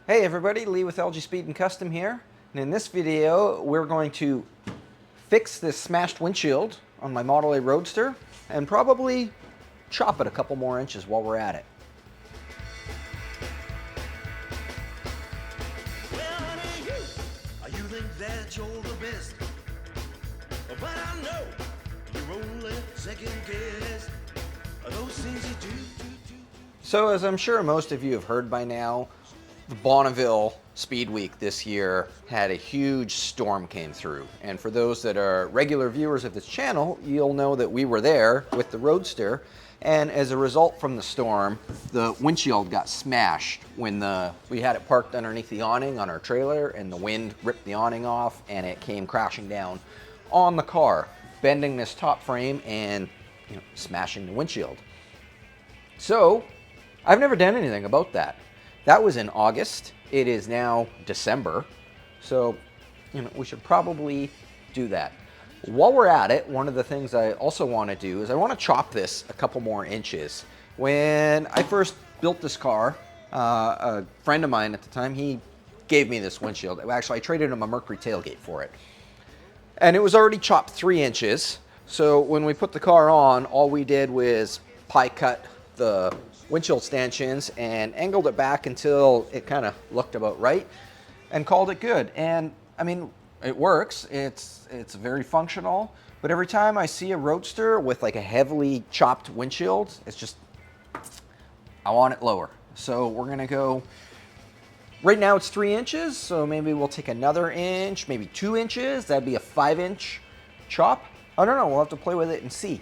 Hey everybody, Lee with LG Speed and Kustom here. And in this video, we're going to fix this smashed windshield on my Model A Roadster and probably chop it a couple more inches while we're at it. Well, honey, you think that you're the best, but I know you're only second guess. Those things you do. So as I'm sure most of you have heard by now, the Bonneville Speed Week this year had a huge storm came through. And for those that are regular viewers of this channel, you'll know that we were there with the Roadster. And as a result from the storm, the windshield got smashed when we had it parked underneath the awning on our trailer, and the wind ripped the awning off and it came crashing down on the car, bending this top frame and smashing the windshield. So I've never done anything about that. That was in August. It is now December. So, we should probably do that. While we're at it, one of the things I also want to do is I want to chop this a couple more inches. When I first built this car, a friend of mine at the time, he gave me this windshield. Actually, I traded him a Mercury tailgate for it. And it was already chopped 3 inches. So when we put the car on, all we did was pie cut the windshield stanchions and angled it back until it kind of looked about right and called it good. And I mean, it works. It's very functional, but every time I see a Roadster with like a heavily chopped windshield, it's just, I want it lower. So we're gonna go, right now it's 3 inches, so maybe we'll take another inch, maybe 2 inches. That'd be a 5-inch chop. I don't know, we'll have to play with it and see.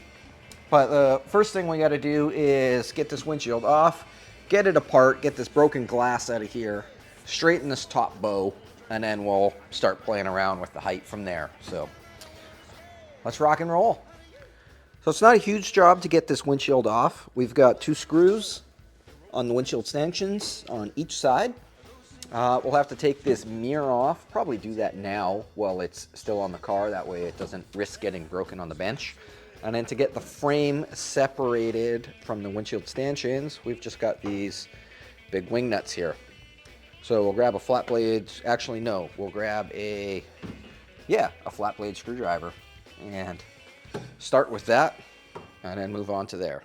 But the first thing we got to do is get this windshield off, get it apart, get this broken glass out of here, straighten this top bow, and then we'll start playing around with the height from there. So let's rock and roll. So it's not a huge job to get this windshield off. We've got 2 screws on the windshield stanchions on each side. We'll have to take this mirror off, probably do that now while it's still on the car. That way it doesn't risk getting broken on the bench. And then to get the frame separated from the windshield stanchions, we've just got these big wing nuts here. So we'll grab a flat blade, actually no, we'll grab a flat blade screwdriver and start with that and then move on to there.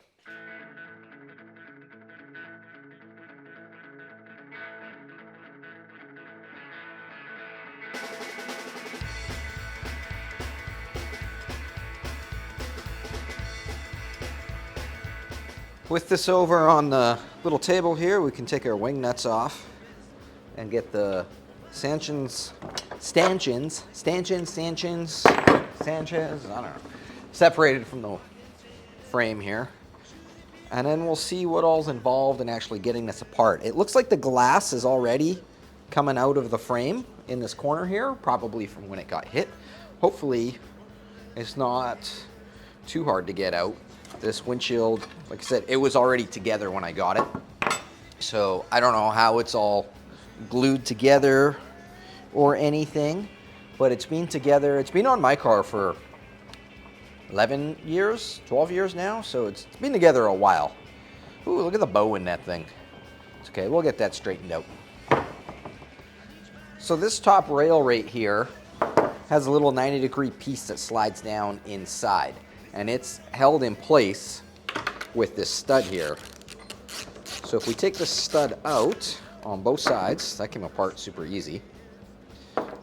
With this over on the little table here, we can take our wing nuts off and get the stanchions, I don't know, separated from the frame here. And then we'll see what all's involved in actually getting this apart. It looks like the glass is already coming out of the frame in this corner here, probably from when it got hit. Hopefully it's not too hard to get out. This windshield, like I said, it was already together when I got it. So I don't know how it's all glued together or anything, but it's been together. It's been on my car for 11 years, 12 years now. So it's been together a while. Ooh, look at the bow in that thing. It's okay, we'll get that straightened out. So this top rail right here has a little 90-degree piece that slides down inside. And it's held in place with this stud here. So if we take the stud out on both sides, that came apart super easy.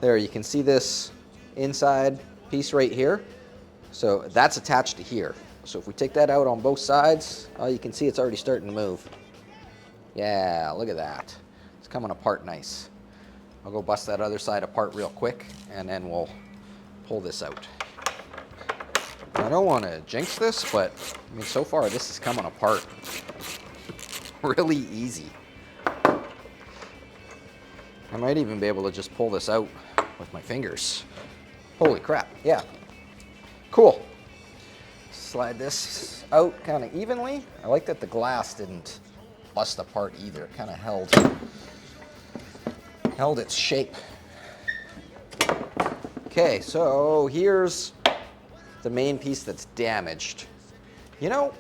There, you can see this inside piece right here. So that's attached to here. So if we take that out on both sides, you can see it's already starting to move. Yeah, look at that. It's coming apart nice. I'll go bust that other side apart real quick, and then we'll pull this out. I don't want to jinx this, but I mean, so far this is coming apart really easy. I might even be able to just pull this out with my fingers. Holy crap, yeah. Cool. Slide this out kind of evenly. I like that the glass didn't bust apart either. It kind of held its shape. Okay, so here's the main piece that's damaged. You know,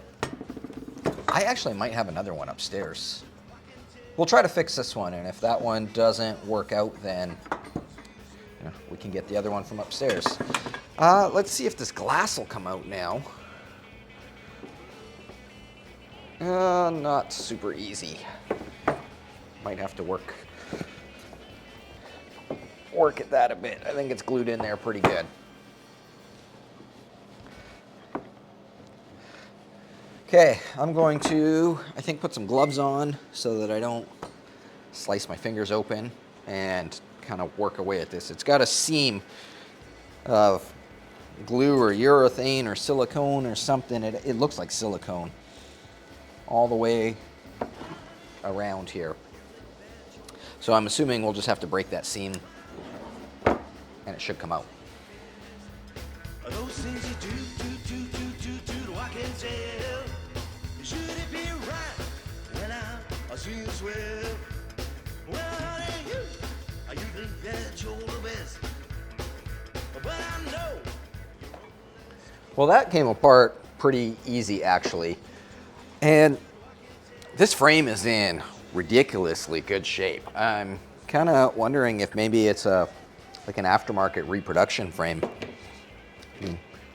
I actually might have another one upstairs. we'll try to fix this one, and if that one doesn't work out, then we can get the other one from upstairs. Let's see if this glass will come out now. Not super easy. Might have to work at that a bit. I think it's glued in there pretty good. Okay, I'm going to, I think, put some gloves on so that I don't slice my fingers open and kind of work away at this. It's got a seam of glue or urethane or silicone or something. It looks like silicone all the way around here. So I'm assuming we'll just have to break that seam and it should come out. Those things you do, I can tell. Should it be right when I see you swell? Well, honey, you think that you're the best, but I know. Well, that came apart pretty easy, actually. And this frame is in ridiculously good shape. I'm kind of wondering if maybe it's like an aftermarket reproduction frame.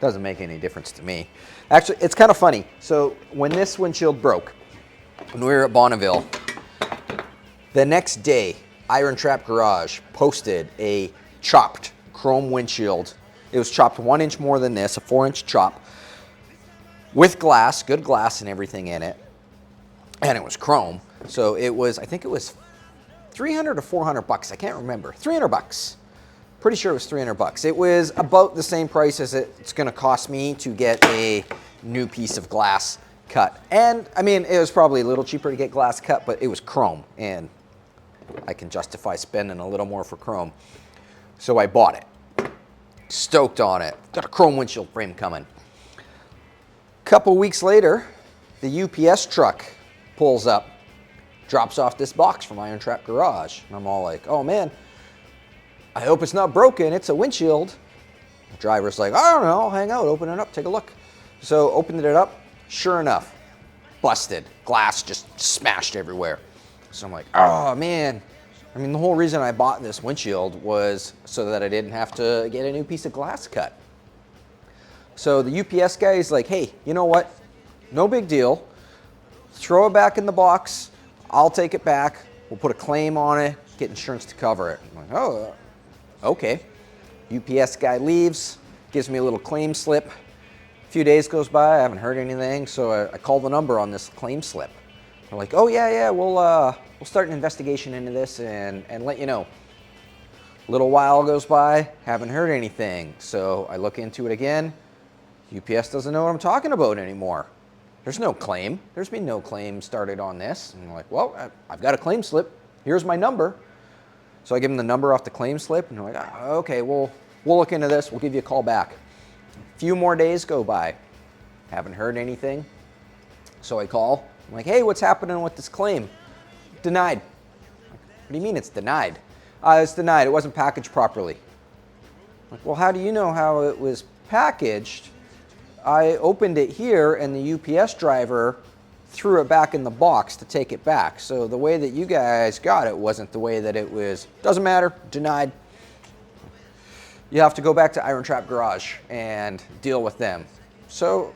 Doesn't make any difference to me. Actually, it's kind of funny. So when this windshield broke, when we were at Bonneville, the next day, Iron Trap Garage posted a chopped chrome windshield. It was chopped 1 inch more than this, a 4-inch chop, with glass, good glass and everything in it. And it was chrome. So it was, I think it was 300 or 400 bucks. I can't remember. 300 bucks. Pretty sure it was 300 bucks. It was about the same price as it's going to cost me to get a new piece of glass cut. And I mean, it was probably a little cheaper to get glass cut, but it was chrome, and I can justify spending a little more for chrome. So I bought it. Stoked on it. Got a chrome windshield frame coming. Couple weeks later, the UPS truck pulls up, drops off this box from Iron Trap Garage. And I'm all like, oh man, I hope it's not broken. It's a windshield. The driver's like, I don't know, hang out, open it up, take a look. So opened it up, sure enough, busted. Glass just smashed everywhere. So I'm like, oh man. I mean, the whole reason I bought this windshield was so that I didn't have to get a new piece of glass cut. So the UPS guy is like, hey, you know what? No big deal. Throw it back in the box. I'll take it back. We'll put a claim on it, get insurance to cover it. I'm like, oh, okay. UPS guy leaves, gives me a little claim slip. A few days goes by, I haven't heard anything, so I call the number on this claim slip. They're like, oh yeah, we'll start an investigation into this and let you know. A little while goes by, haven't heard anything. So I look into it again. UPS doesn't know what I'm talking about anymore. There's no claim. There's been no claim started on this. And I'm like, well, I've got a claim slip. Here's my number. So I give them the number off the claim slip, and they're like, okay, we'll look into this. We'll give you a call back. A few more days go by. Haven't heard anything. So I call. I'm like, hey, what's happening with this claim? Denied. What do you mean it's denied? It's denied. It wasn't packaged properly. I'm like, well, how do you know how it was packaged? I opened it here, and the UPS driver threw it back in the box to take it back. So the way that you guys got it wasn't the way that it was. Doesn't matter, denied. You have to go back to Iron Trap Garage and deal with them. So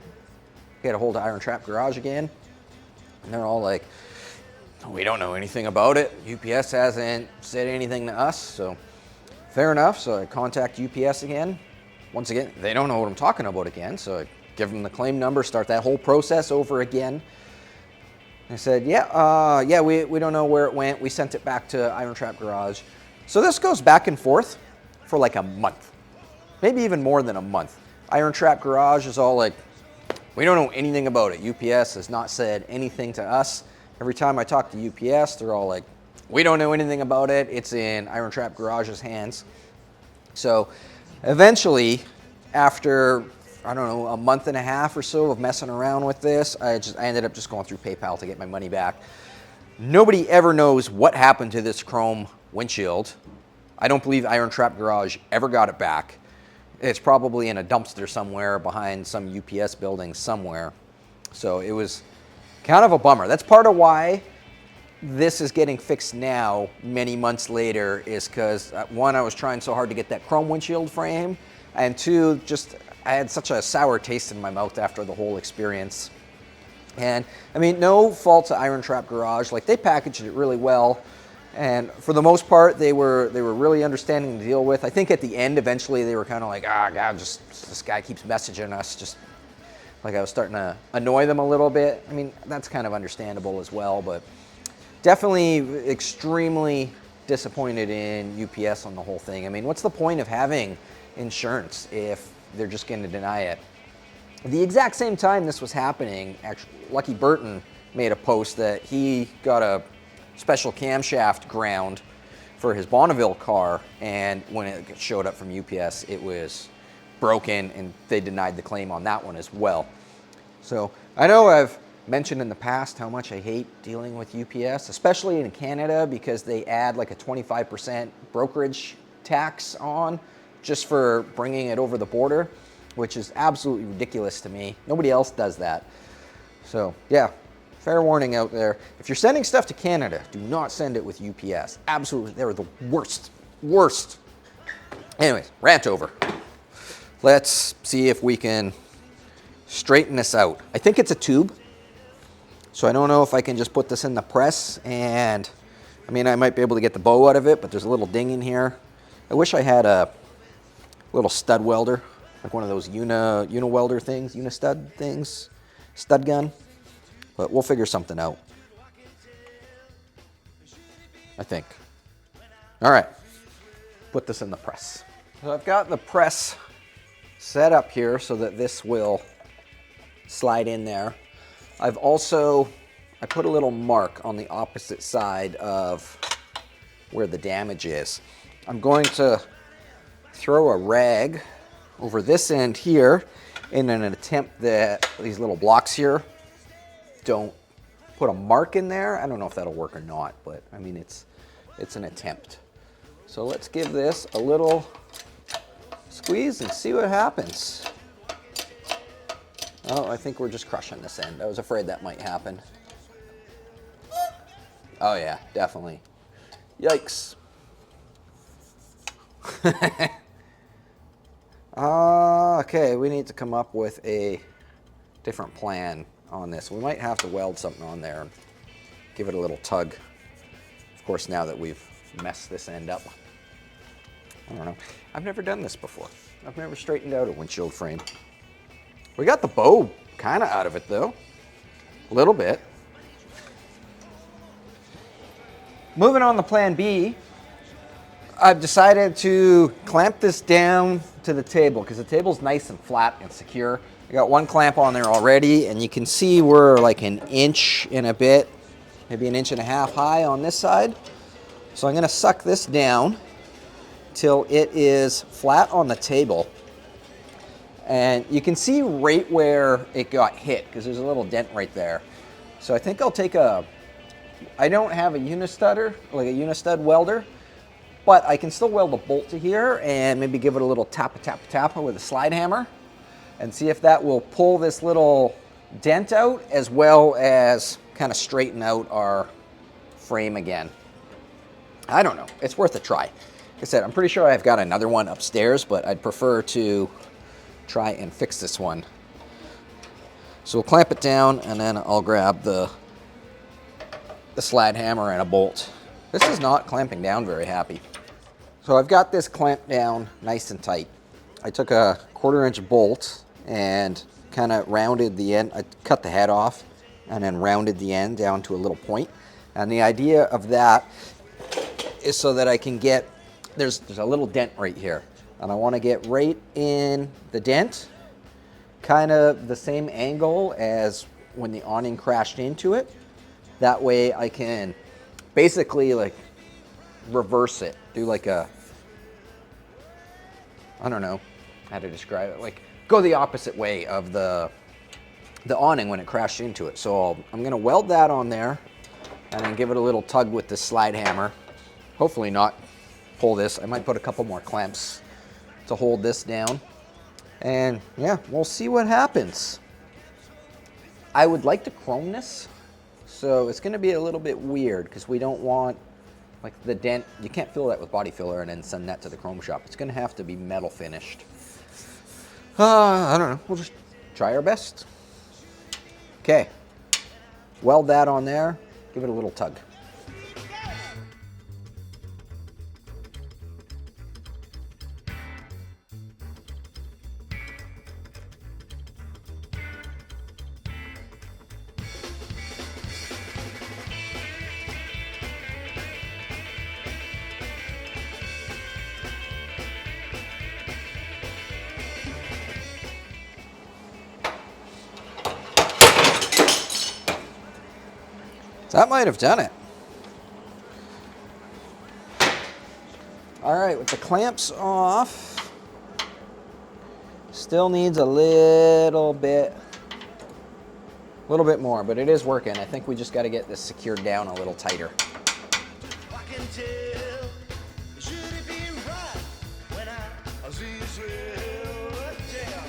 get a hold of Iron Trap Garage again, and they're all like, we don't know anything about it. UPS hasn't said anything to us, so fair enough. So I contact UPS again. Once again, they don't know what I'm talking about again, so I give them the claim number, start that whole process over again. I said, yeah, we don't know where it went. We sent it back to Iron Trap Garage. So this goes back and forth for like a month, maybe even more than a month. Iron Trap Garage is all like, we don't know anything about it. UPS has not said anything to us. Every time I talk to UPS, they're all like, we don't know anything about it. It's in Iron Trap Garage's hands. So eventually, after, I don't know, a month and a half or so of messing around with this, I ended up just going through PayPal to get my money back. Nobody ever knows what happened to this chrome windshield. I don't believe Iron Trap Garage ever got it back. It's probably in a dumpster somewhere behind some UPS building somewhere. So it was kind of a bummer. That's part of why this is getting fixed now, many months later, is because one, I was trying so hard to get that chrome windshield frame, and two, just I had such a sour taste in my mouth after the whole experience. And I mean, no fault to Iron Trap Garage. Like, they packaged it really well, and for the most part, they were really understanding to deal with. I think at the end, eventually, they were kind of like, ah, God, just this guy keeps messaging us. Just like I was starting to annoy them a little bit. I mean, that's kind of understandable as well, but definitely extremely disappointed in UPS on the whole thing. I mean, what's the point of having insurance if they're just going to deny it? The exact same time this was happening, actually, Lucky Burton made a post that he got a special camshaft ground for his Bonneville car, and when it showed up from UPS, it was broken, and they denied the claim on that one as well. So I know I've mentioned in the past how much I hate dealing with UPS, especially in Canada, because they add like a 25% brokerage tax on just for bringing it over the border, which is absolutely ridiculous to me. Nobody else does that. So yeah, fair warning out there. If you're sending stuff to Canada, do not send it with UPS. Absolutely, they're the worst. Anyways, rant over. Let's see if we can straighten this out. I think it's a tube. So I don't know if I can just put this in the press, and I mean, I might be able to get the bow out of it, but there's a little ding in here. I wish I had a little stud welder, like one of those uni-welder things, uni-stud things, stud gun, but we'll figure something out, I think. All right, put this in the press. So I've got the press set up here so that this will slide in there. I've also, I put a little mark on the opposite side of where the damage is. I'm going to throw a rag over this end here in an attempt that these little blocks here don't put a mark in there. I don't know if that'll work or not, but I mean, it's an attempt. So let's give this a little squeeze and see what happens. Oh, I think we're just crushing this end. I was afraid that might happen. Oh yeah, definitely. Yikes. Okay, we need to come up with a different plan on this. We might have to weld something on there and give it a little tug. Of course, now that we've messed this end up. I don't know. I've never done this before. I've never straightened out a windshield frame. We got the bow kind of out of it though, a little bit. Moving on to plan B, I've decided to clamp this down to the table because the table's nice and flat and secure. I got one clamp on there already, and you can see we're like an inch and a bit, maybe an inch and a half high on this side. So I'm gonna suck this down till it is flat on the table. And you can see right where it got hit because there's a little dent right there. So I think I'll take I don't have a unistudder, like a unistud welder, but I can still weld a bolt to here and maybe give it a little tap with a slide hammer and see if that will pull this little dent out as well as kind of straighten out our frame again. I don't know, it's worth a try. Like I said, I'm pretty sure I've got another one upstairs, but I'd prefer to try and fix this one. So we'll clamp it down and then I'll grab the slide hammer and a bolt. This is not clamping down very happy. So I've got this clamped down nice and tight. I took a 1/4-inch bolt and kind of rounded the end. I cut the head off and then rounded the end down to a little point. And the idea of that is so that I can get, there's a little dent right here. And I want to get right in the dent, kind of the same angle as when the awning crashed into it. That way I can basically like reverse it, do like a, I don't know how to describe it, like go the opposite way of the awning when it crashed into it. So I'm going to weld that on there and then give it a little tug with the slide hammer. Hopefully not pull this. I might put a couple more clamps to hold this down. And yeah, we'll see what happens. I would like to chrome this, So it's going to be a little bit weird because we don't want like the dent. You can't fill that with body filler and then send that to the chrome shop. It's going to have to be metal finished. I don't know. We'll just try our best. Okay. Weld that on there. Give it a little tug. That might have done it. All right, with the clamps off, still needs a little bit more, but it is working. I think we just got to get this secured down a little tighter. I can tell. Should it be right when I see you swell? Tell.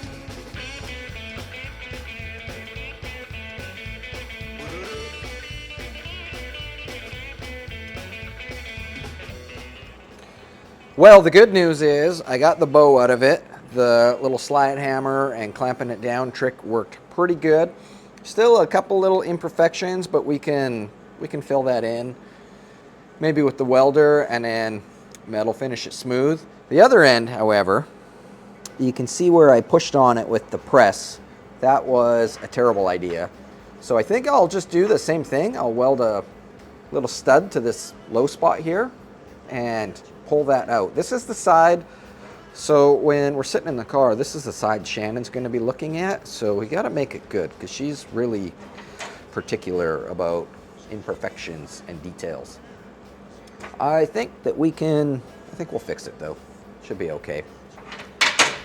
Well, the good news is I got the bow out of it. The little slide hammer and clamping it down trick worked pretty good. Still a couple little imperfections, but we can fill that in. Maybe with the welder and then metal finish it smooth. The other end, however, you can see where I pushed on it with the press. That was a terrible idea. So I think I'll just do the same thing. I'll weld a little stud to this low spot here and pull that out. This is the side, so when we're sitting in the car, this is the side Shannon's going to be looking at, so we got to make it good because she's really particular about imperfections and details. I think we'll fix it though. Should be okay.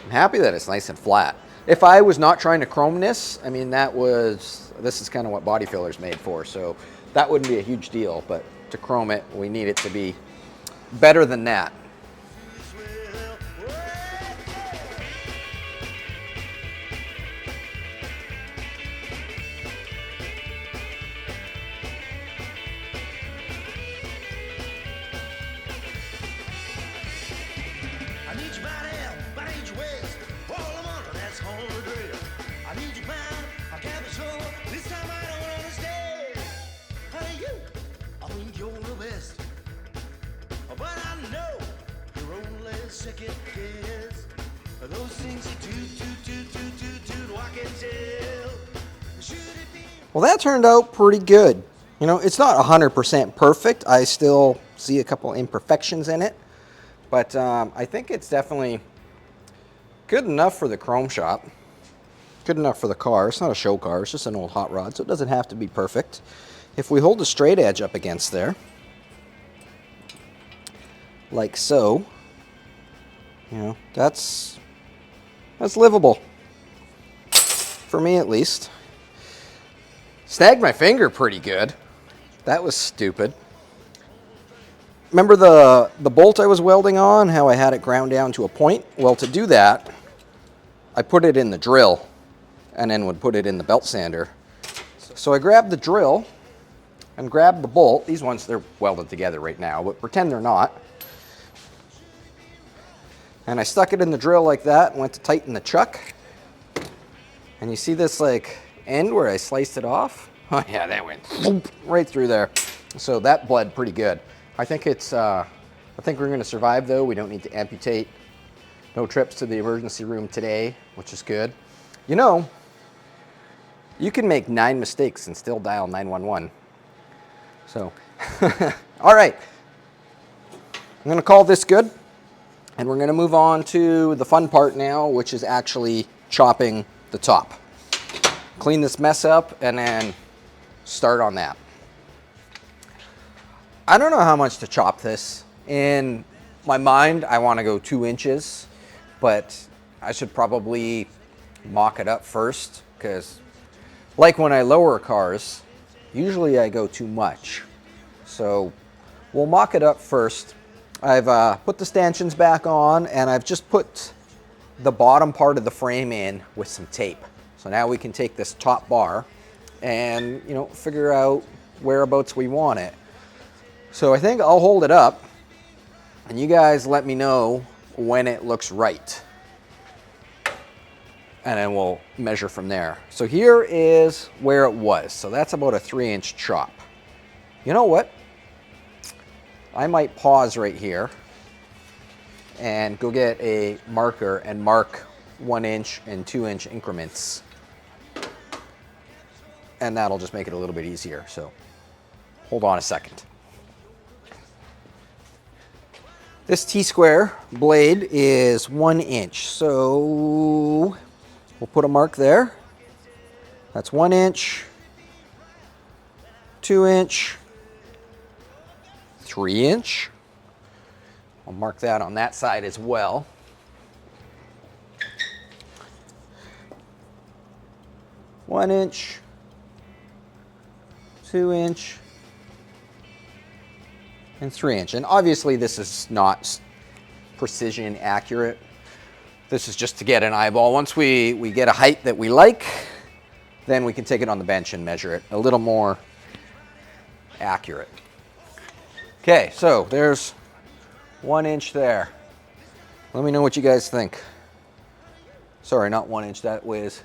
I'm happy that it's nice and flat. If I was not trying to chrome this, I mean, this is kind of what body filler's made for, so that wouldn't be a huge deal, but to chrome it, we need it to be better than that. I need you by down, I need you west. All I'm under, that's home regret. I need you bound, I can't be sure. This time I don't understand. Honey, I think you're the best. But I know you're only second guess. Those things you do, I can tell. Should it be? Well, that turned out pretty good. You know, it's not 100% perfect. I still see a couple imperfections in it. But I think it's definitely good enough for the chrome shop. Good enough for the car. It's not a show car. It's just an old hot rod, so it doesn't have to be perfect. If we hold the straight edge up against there, like so, you know, that's livable. For me, at least. Snagged my finger pretty good. That was stupid. Remember the bolt I was welding on, how I had it ground down to a point? Well, to do that, I put it in the drill and then would put it in the belt sander. So I grabbed the drill and grabbed the bolt. These ones, they're welded together right now, but pretend they're not. And I stuck it in the drill like that and went to tighten the chuck. And you see this like end where I sliced it off? Oh yeah, that went right through there. So that bled pretty good. I think we're gonna survive though. We don't need to amputate. No trips to the emergency room today, which is good. You know, you can make 9 mistakes and still dial 911. So, all right. I'm gonna call this good. And we're gonna move on to the fun part now, which is actually chopping the top. Clean this mess up and then start on that. I don't know how much to chop this. In my mind, I want to go 2 inches, but I should probably mock it up first because like when I lower cars, usually I go too much. So we'll mock it up first. I've put the stanchions back on and I've just put the bottom part of the frame in with some tape. So now we can take this top bar and, you know, figure out whereabouts we want it. So I think I'll hold it up and you guys let me know when it looks right. And then we'll measure from there. So here is where it was. So that's about a 3-inch chop. You know what? I might pause right here and go get a marker and mark 1-inch and 2-inch increments. And that'll just make it a little bit easier. So hold on a second. This T-square blade is 1 inch. So we'll put a mark there. That's 1 inch, 2 inch, 3 inch. I'll mark that on that side as well. One inch, 2 inch, and 3 inch. And obviously this is not precision accurate. This is just to get an eyeball. Once we get a height that we like, then we can take it on the bench and measure it a little more accurate. Okay, so there's 1 inch there. Let me know what you guys think. Sorry, not 1 inch, that was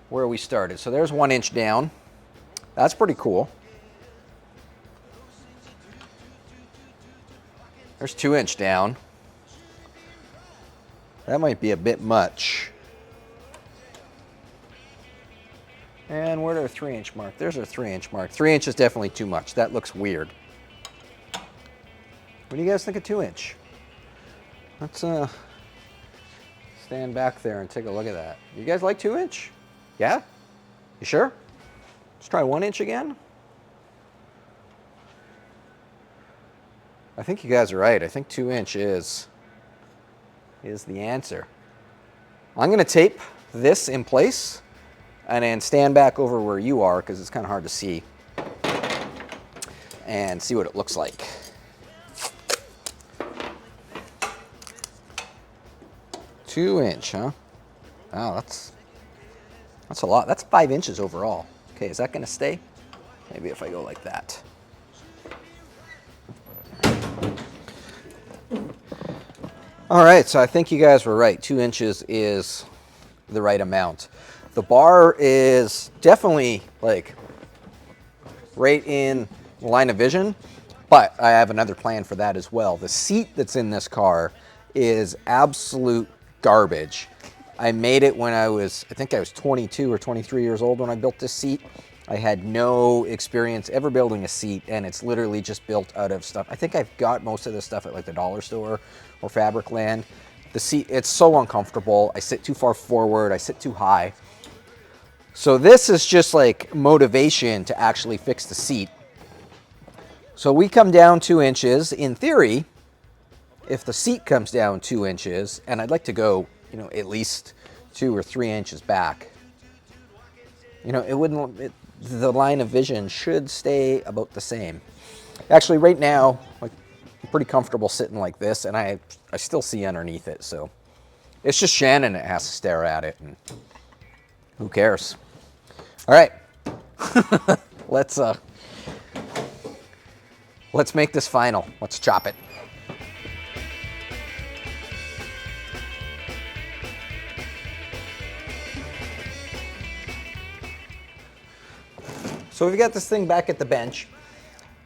where we started. So there's 1 inch down. That's pretty cool. There's 2 inch down. That might be a bit much. And where's our 3 inch mark? There's our 3 inch mark. 3 inch is definitely too much. That looks weird. What do you guys think of 2 inch? Let's stand back there and take a look at that. You guys like 2 inch? Yeah? You sure? Let's try 1 inch again. I think you guys are right. I think 2 inch is the answer. I'm going to tape this in place and then stand back over where you are because it's kind of hard to see and see what it looks like. Two inch, huh? Wow, that's a lot. That's 5 inches overall. Okay, is that going to stay? Maybe if I go like that. All right, so I think you guys were right. 2 inches is the right amount. The bar is definitely like right in the line of vision, but I have another plan for that as well. The seat that's in this car is absolute garbage. I made it when I think I was 22 or 23 years old when I built this seat. I had no experience ever building a seat, and it's literally just built out of stuff. I think I've got most of this stuff at like the dollar store or Fabricland. The seat, it's so uncomfortable. I sit too far forward, I sit too high. So this is just like motivation to actually fix the seat. So we come down 2 inches. In theory, if the seat comes down 2 inches, and I'd like to go, you know, at least 2 or 3 inches back, you know, the line of vision should stay about the same. Actually, right now, like, I'm pretty comfortable sitting like this, and I still see underneath it. So it's just Shannon that has to stare at it, and who cares? All right, let's make this final. Let's chop it. So we've got this thing back at the bench.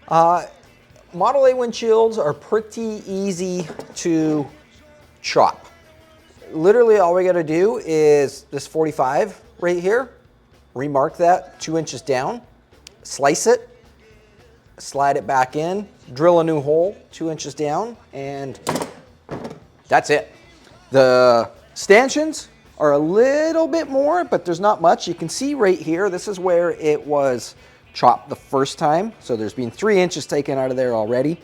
Model A windshields are pretty easy to chop. Literally all we gotta do is this 45 right here, remark that 2 inches down, slice it, slide it back in, drill a new hole 2 inches down, and that's it. The stanchions are a little bit more, but there's not much. You can see right here, this is where it was chopped the first time. So there's been 3 inches taken out of there already.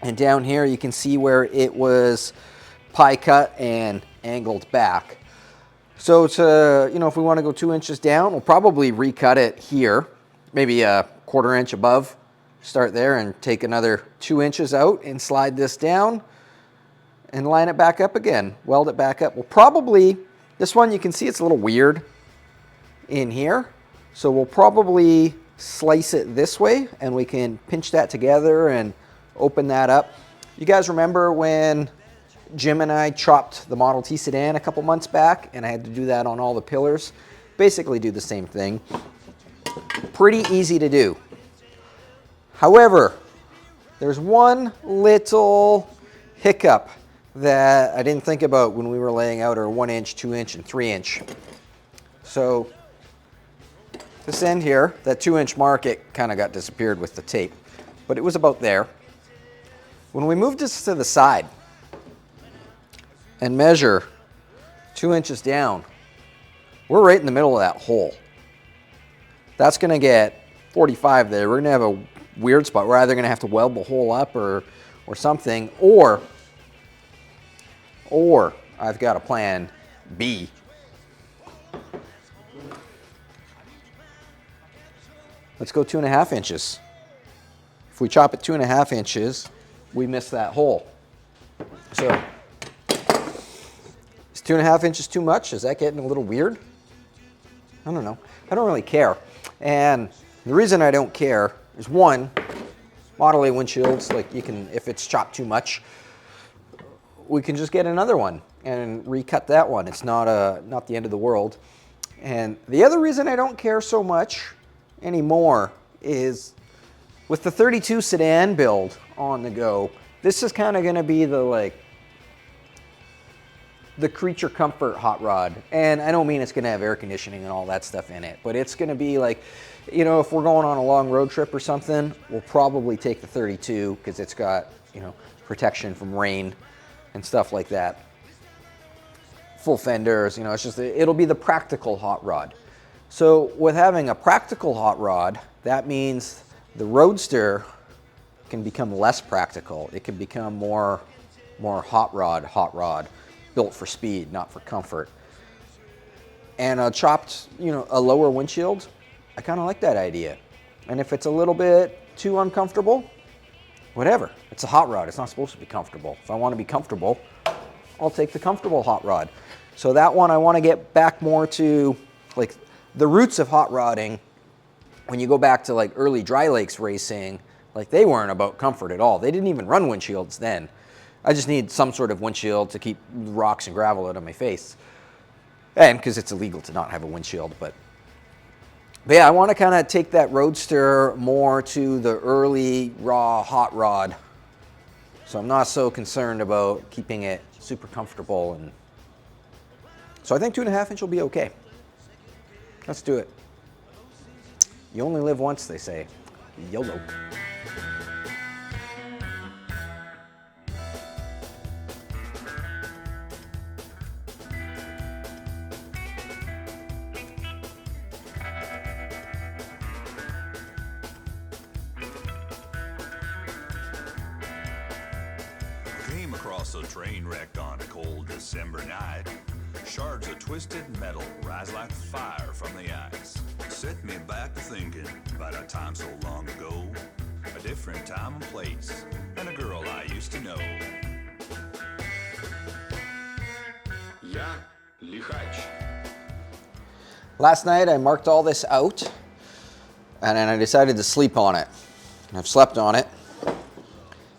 And down here, you can see where it was pie cut and angled back. So to, you know, if we want to go 2 inches down, we'll probably recut it here, maybe a 1/4 inch above. Start there and take another 2 inches out and slide this down and line it back up again. Weld it back up. We'll probably, this one you can see it's a little weird in here. So we'll probably slice it this way, and we can pinch that together and open that up. You guys remember when Jim and I chopped the Model T sedan a couple months back, and I had to do that on all the pillars? Basically do the same thing. Pretty easy to do. However, there's one little hiccup that I didn't think about when we were laying out our 1-inch, 2-inch, and 3-inch. So this end here, that 2-inch mark, it kind of got disappeared with the tape, but it was about there. When we moved this to the side and measure 2 inches down, we're right in the middle of that hole. That's going to get 45 there. We're going to have a weird spot. We're either going to have to weld the hole up or something, or I've got a plan B. Let's go 2.5 inches. If we chop it 2.5 inches, we miss that hole. So, is 2.5 inches too much? Is that getting a little weird? I don't know. I don't really care. And the reason I don't care is, one, Model A windshields, like, you can, if it's chopped too much, we can just get another one and recut that one. It's not the end of the world. And the other reason I don't care so much anymore is with the 32 sedan build on the go, this is kind of going to be the creature comfort hot rod. And I don't mean it's going to have air conditioning and all that stuff in it, but it's going to be like, you know, if we're going on a long road trip or something, we'll probably take the 32 because it's got, you know, protection from rain and stuff like that. Full fenders, you know, it's just, it'll be the practical hot rod. So with having a practical hot rod, that means the Roadster can become less practical. It can become more hot rod, built for speed, not for comfort. And a chopped, you know, a lower windshield, I kind of like that idea. And if it's a little bit too uncomfortable, whatever. It's a hot rod. It's not supposed to be comfortable. If I want to be comfortable, I'll take the comfortable hot rod. So that one, I want to get back more to like the roots of hot rodding. When you go back to like early dry lakes racing, like they weren't about comfort at all. They didn't even run windshields then. I just need some sort of windshield to keep rocks and gravel out of my face. And because it's illegal to not have a windshield, but yeah, I want to kind of take that Roadster more to the early raw hot rod. So I'm not so concerned about keeping it super comfortable. And so I think 2.5 inch will be okay. Let's do it. You only live once, they say. YOLO. Came across a train wreck on a cold December night. Shards of twisted metal rise like fire from the ice. Set me back to thinking about a time so long ago. A different time and place, and a girl I used to know. Я лихач. Last night I marked all this out, and then I decided to sleep on it. And I've slept on it,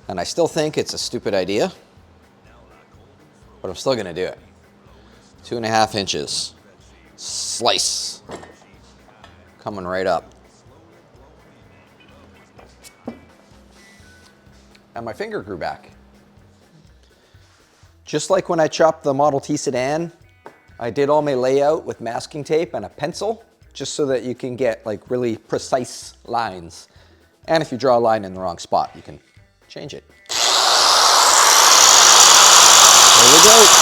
and I still think it's a stupid idea, but I'm still gonna do it. 2.5 inches. Slice. Coming right up. And my finger grew back. Just like when I chopped the Model T sedan, I did all my layout with masking tape and a pencil, just so that you can get like really precise lines. And if you draw a line in the wrong spot, you can change it. There we go.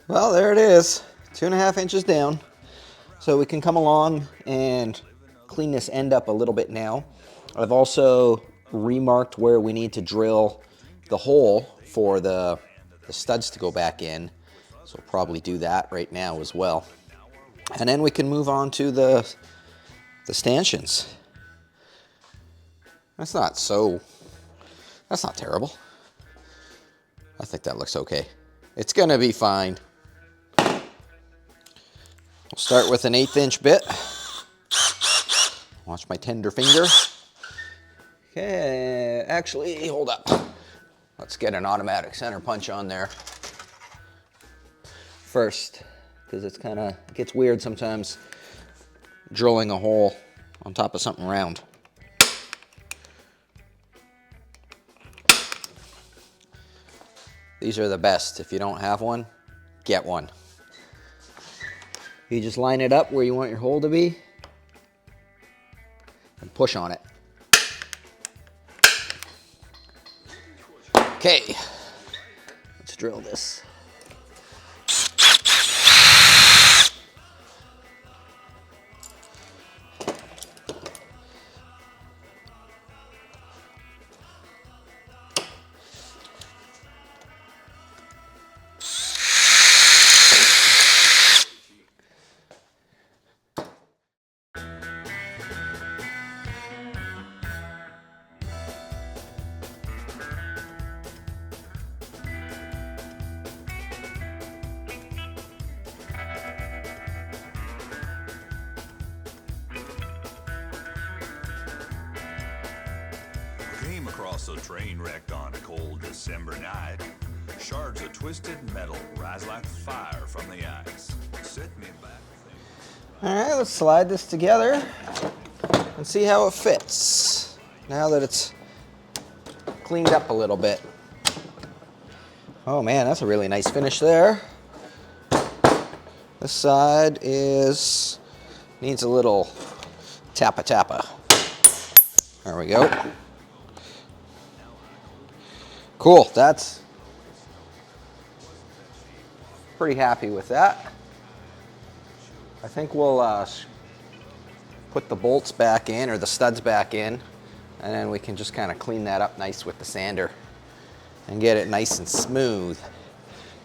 Well, there it is, 2.5 inches down. So we can come along and clean this end up a little bit now. I've also remarked where we need to drill the hole for the the studs to go back in. So we'll probably do that right now as well. And then we can move on to the stanchions. That's not terrible. I think that looks okay. It's gonna be fine. We'll start with an 1/8 inch bit. Watch my tender finger. Okay, actually, hold up. Let's get an automatic center punch on there first, because it gets weird sometimes drilling a hole on top of something round. These are the best. If you don't have one, get one. You just line it up where you want your hole to be and push on it. Okay, let's drill this. Came across a train wreck on a cold December night. Shards of twisted metal rise like fire from the ice. Set me back. All right, let's slide this together and see how it fits now that it's cleaned up a little bit. Oh man, that's a really nice finish there. This side needs a little tappa. There we go. Cool, that's pretty happy with that. I think we'll put the bolts back in, or the studs back in, and then we can just kind of clean that up nice with the sander and get it nice and smooth.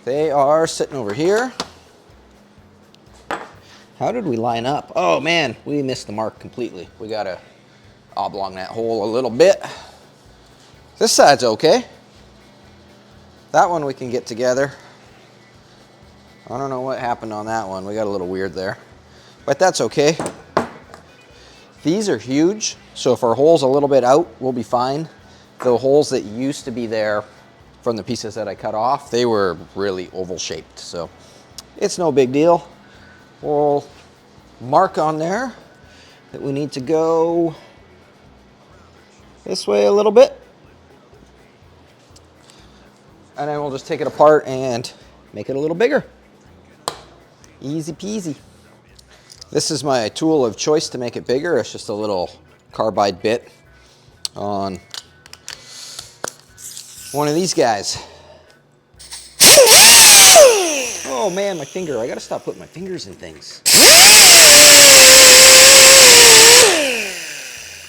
They are sitting over here. How did we line up? Oh man, we missed the mark completely. We gotta oblong that hole a little bit. This side's okay. That one we can get together. I don't know what happened on that one. We got a little weird there, but that's okay. These are huge, so if our hole's a little bit out, we'll be fine. The holes that used to be there from the pieces that I cut off, they were really oval shaped, so it's no big deal. We'll mark on there that we need to go this way a little bit. And then we'll just take it apart and make it a little bigger. Easy peasy. This is my tool of choice to make it bigger. It's just a little carbide bit on one of these guys. Oh man, my finger. I gotta stop putting my fingers in things.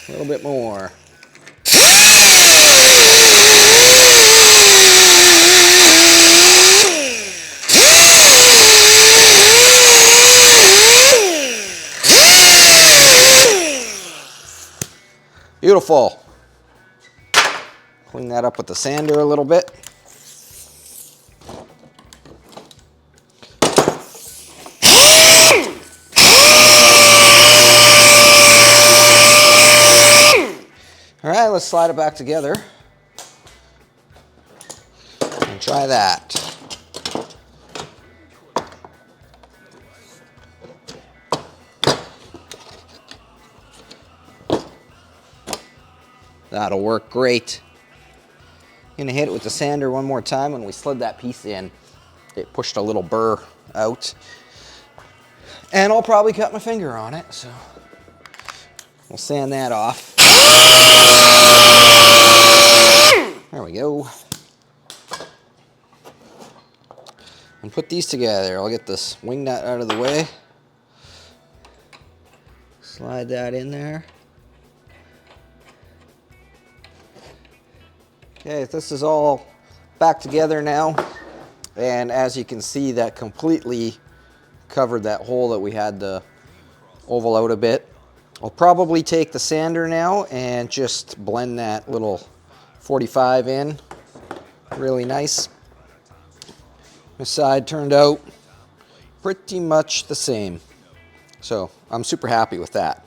A little bit more. Beautiful. Clean that up with the sander a little bit. All right, let's slide it back together and try that. That'll work great. I'm gonna hit it with the sander one more time. When we slid that piece in, it pushed a little burr out. And I'll probably cut my finger on it, so we'll sand that off. There we go. And put these together. I'll get this wing nut out of the way. Slide that in there. Okay, this is all back together now. And as you can see, that completely covered that hole that we had to oval out a bit. I'll probably take the sander now and just blend that little 45 in. Really nice. This side turned out pretty much the same. So I'm super happy with that.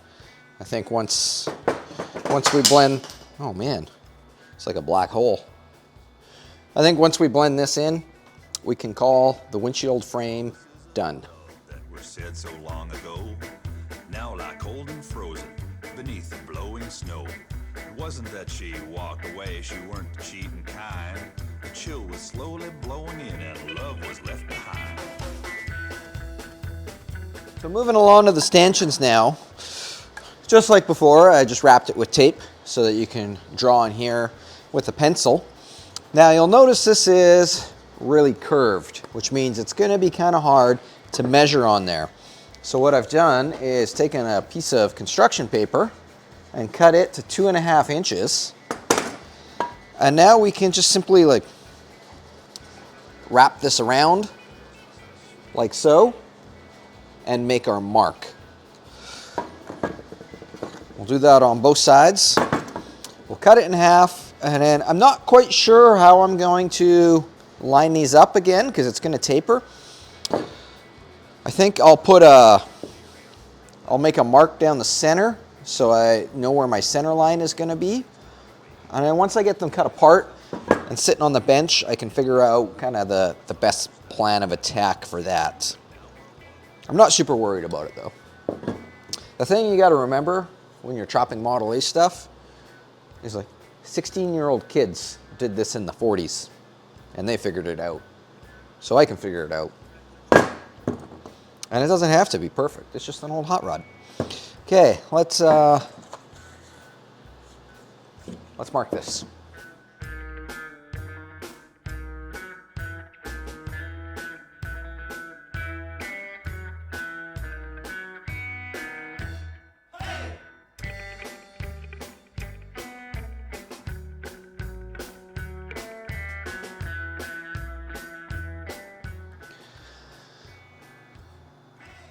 I think once we blend, oh man, it's like a black hole. I think once we blend this in, we can call the windshield frame done. That were said so long ago, now lie cold and frozen beneath the blowing snow. It wasn't that she walked away, she weren't cheap and kind. The chill was slowly blowing in and love was left behind. So moving along to the stanchions now. Just like before, I just wrapped it with tape so that you can draw in here with a pencil. Now you'll notice this is really curved, which means it's going to be kind of hard to measure on there. So what I've done is taken a piece of construction paper and cut it to 2.5 inches. And now we can just simply like wrap this around like so and make our mark. We'll do that on both sides. We'll cut it in half, and then I'm not quite sure how I'm going to line these up again because it's going to taper. I think I'll make a mark down the center so I know where my center line is going to be. And then once I get them cut apart and sitting on the bench, I can figure out kind of the best plan of attack for that. I'm not super worried about it though. The thing you got to remember when you're chopping Model A stuff is like 16-year-old kids did this in the 40s and they figured it out. So I can figure it out. And it doesn't have to be perfect. It's just an old hot rod. Okay, let's mark this.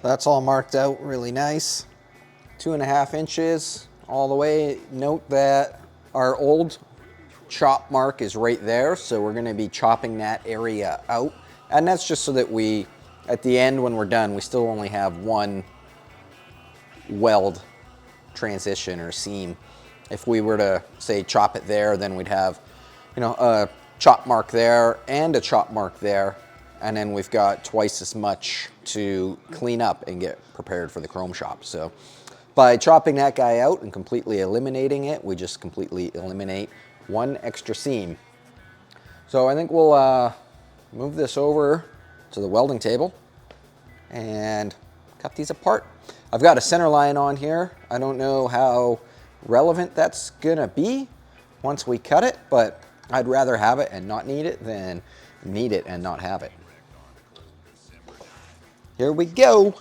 That's all marked out really nice. 2.5 inches all the way. Note that our old chop mark is right there, so we're going to be chopping that area out. And that's just so that we, at the end when we're done, we still only have one weld transition or seam. If we were to, say, chop it there, then we'd have, you know, a chop mark there and a chop mark there. And then we've got twice as much to clean up and get prepared for the chrome shop. So by chopping that guy out and completely eliminating it, we just completely eliminate one extra seam. So I think we'll move this over to the welding table and cut these apart. I've got a center line on here. I don't know how relevant that's gonna be once we cut it, but I'd rather have it and not need it than need it and not have it. Here we go.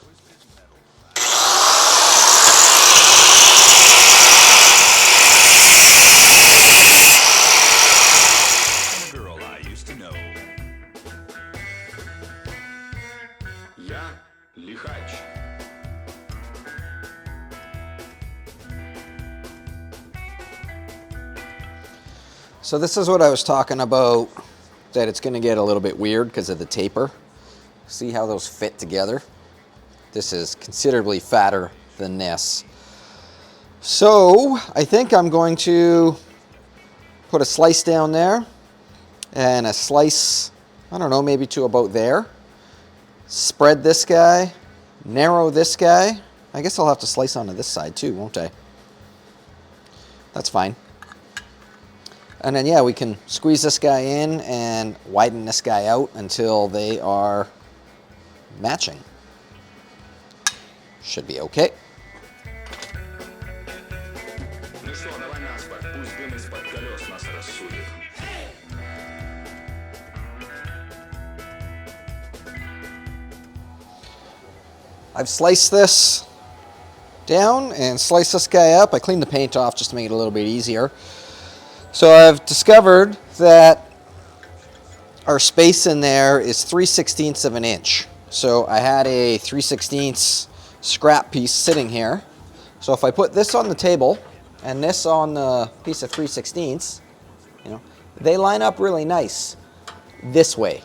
A girl I used to know. Я лихач. So this is what I was talking about, that it's going to get a little bit weird because of the taper. See how those fit together? This is considerably fatter than this. So I think I'm going to put a slice down there and a slice, I don't know, maybe to about there. Spread this guy, narrow this guy. I guess I'll have to slice onto this side too, won't I? That's fine. And then, yeah, we can squeeze this guy in and widen this guy out until they are matching. Should be okay. Ну что, давай на асфальт, пусть дым из-под колес нас рассудит. I've sliced this down and sliced this guy up. I cleaned the paint off just to make it a little bit easier. So I've discovered that our space in there is 3/16 of an inch. So I had a 3/16 scrap piece sitting here. So if I put this on the table and this on the piece of 3/16, you know, they line up really nice this way.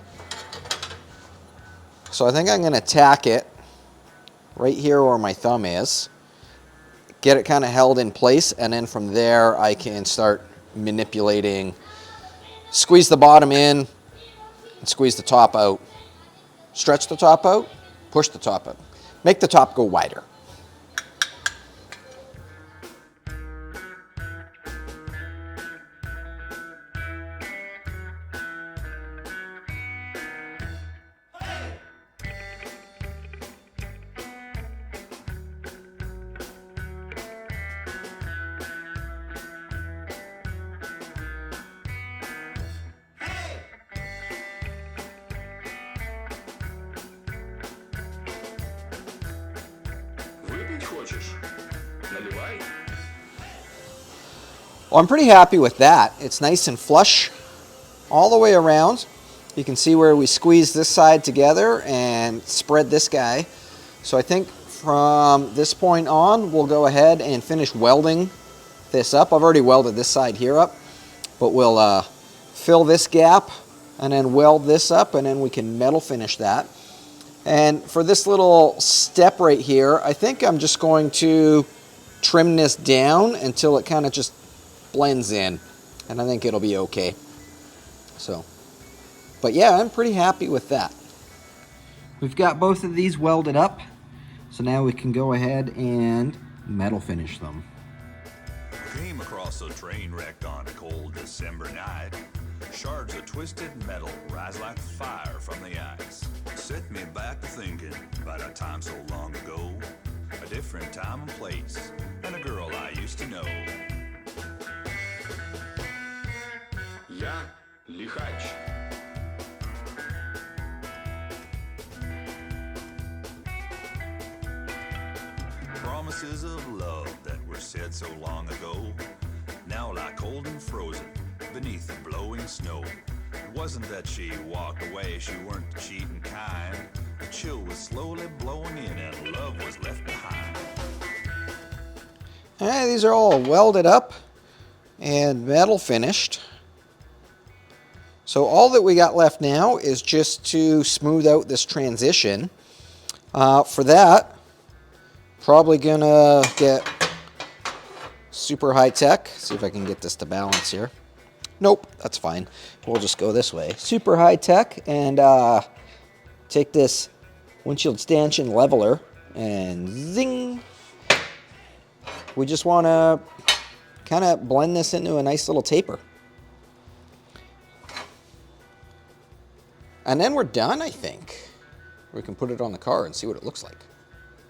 So I think I'm going to tack it right here where my thumb is, get it kind of held in place, and then from there I can start manipulating, squeeze the bottom in and squeeze the top out, stretch the top out, push the top out, make the top go wider. Выпить хочешь? Наливай. Well, I'm pretty happy with that. It's nice and flush all the way around. You can see where we squeeze this side together and spread this guy. So I think from this point on, we'll go ahead and finish welding this up. I've already welded this side here up, but we'll fill this gap and then weld this up, and then we can metal finish that. And for this little step right here, I think I'm just going to trim this down until it kind of just blends in, and I think it'll be okay. So, but yeah, I'm pretty happy with that. We've got both of these welded up, so now we can go ahead and metal finish them. Came across a train wreck on a cold December night. Shards of twisted metal rise like fire from the ice. Set me back to thinking about a time so long ago. A different time and place, and a girl I used to know. Я лихач. Promises of love that were said so long ago, now lie cold and frozen beneath the blowing snow. It wasn't that she walked away, she weren't cheap and kind. The chill was slowly blowing in and love was left behind. Alright, these are all welded up and metal finished. So all that we got left now is just to smooth out this transition. For that, probably gonna get super high tech. See if I can get this to balance here. Nope, that's fine. We'll just go this way. Super high tech, and take this windshield stanchion leveler and zing. We just want to kind of blend this into a nice little taper. And then we're done, I think. We can put it on the car and see what it looks like.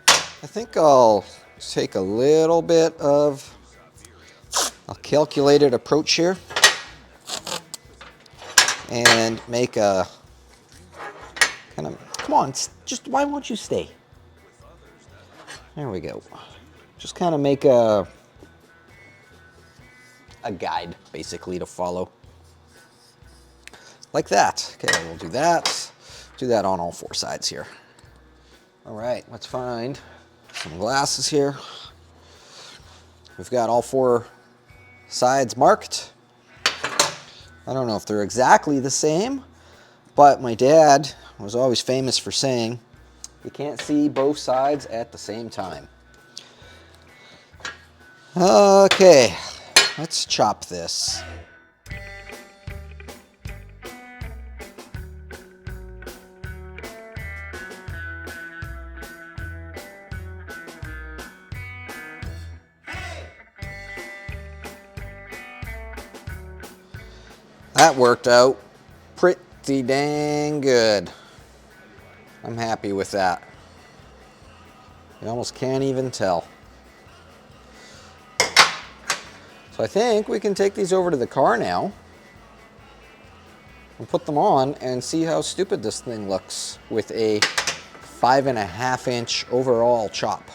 I think I'll take a little bit of a calculated approach here and make a kind of, come on, just why won't you stay? There we go. Just kind of make a guide, basically, to follow. Like that. Okay, we'll do that. Do that on all four sides here. All right, let's find some glasses here. We've got all four sides marked. I don't know if they're exactly the same, but my dad was always famous for saying, you can't see both sides at the same time. Okay, let's chop this. That worked out pretty dang good. I'm happy with that. You almost can't even tell. So I think we can take these over to the car now and put them on and see how stupid this thing looks with a 5.5 inch overall chop.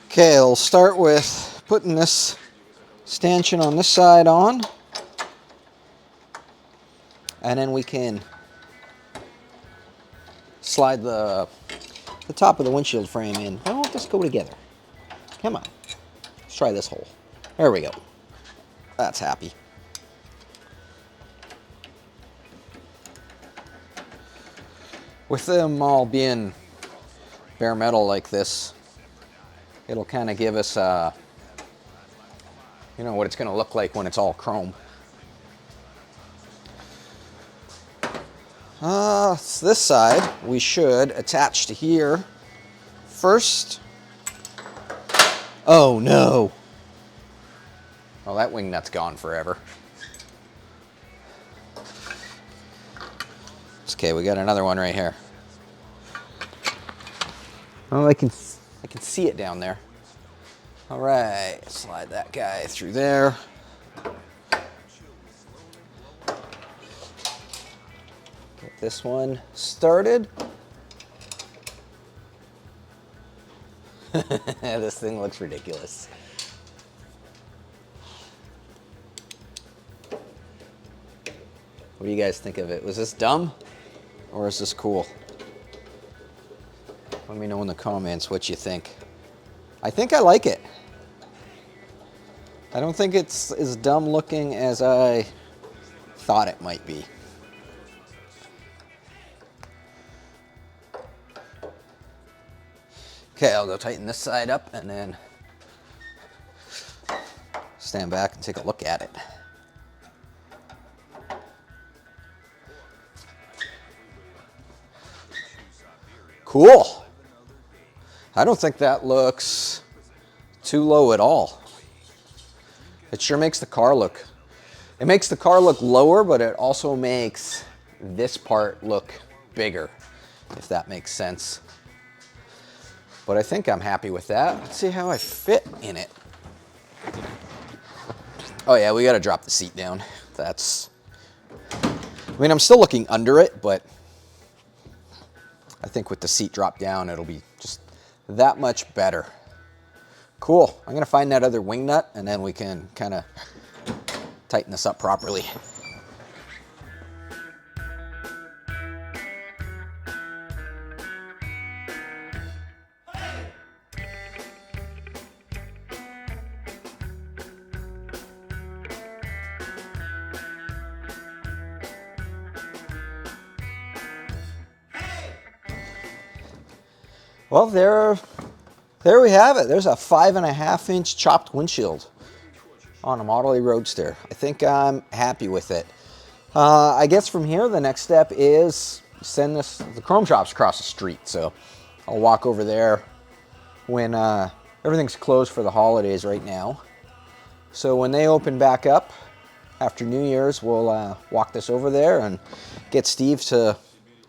Okay, I'll start with putting this stanchion on this side on. And then we can slide the top of the windshield frame in. Why won't this go together? Come on. Let's try this hole. There we go. That's happy. With them all being bare metal like this, it'll kind of give us, you know, what it's going to look like when it's all chrome. So this side we should attach to here first. Oh no! Well, that wing nut's gone forever. It's okay, we got another one right here. Oh, I can see it down there. All right, slide that guy through there. Get this one started. This thing looks ridiculous. What do you guys think of it? Was this dumb or is this cool? Let me know in the comments what you think. I think I like it. I don't think it's as dumb looking as I thought it might be. Okay, I'll go tighten this side up and then stand back and take a look at it. Cool. I don't think that looks too low at all. It sure makes the car look, it makes the car look lower, but it also makes this part look bigger, if that makes sense. But I think I'm happy with that. Let's see how I fit in it. Oh yeah, we gotta drop the seat down. That's, I mean, I'm still looking under it, but I think with the seat dropped down, it'll be just that much better. Cool. I'm gonna find that other wing nut and then we can kind of tighten this up properly. Well, there we have it. There's a 5.5-inch chopped windshield on a Model A Roadster. I think I'm happy with it. I guess from here, the next step is send the chrome shops across the street. So I'll walk over there when everything's closed for the holidays right now. So when they open back up after New Year's, we'll walk this over there and get Steve to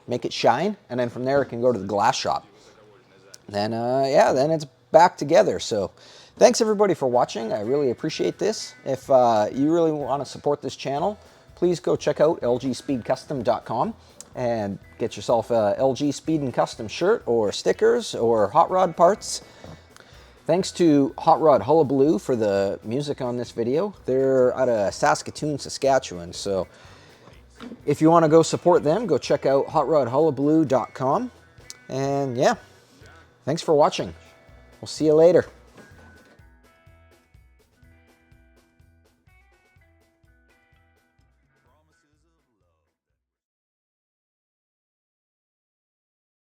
make it shine. And then from there, it can go to the glass shop. Then, yeah, then it's back together. So thanks everybody for watching. I really appreciate this. If you really want to support this channel, please go check out lgspeedcustom.com and get yourself a LG Speed and Custom shirt or stickers or hot rod parts. Thanks to Hot Rod Hullabaloo for the music on this video. They're out of Saskatoon, Saskatchewan. So if you want to go support them, go check out hotrodhullabaloo.com. And yeah. Thanks for watching. We'll see you later.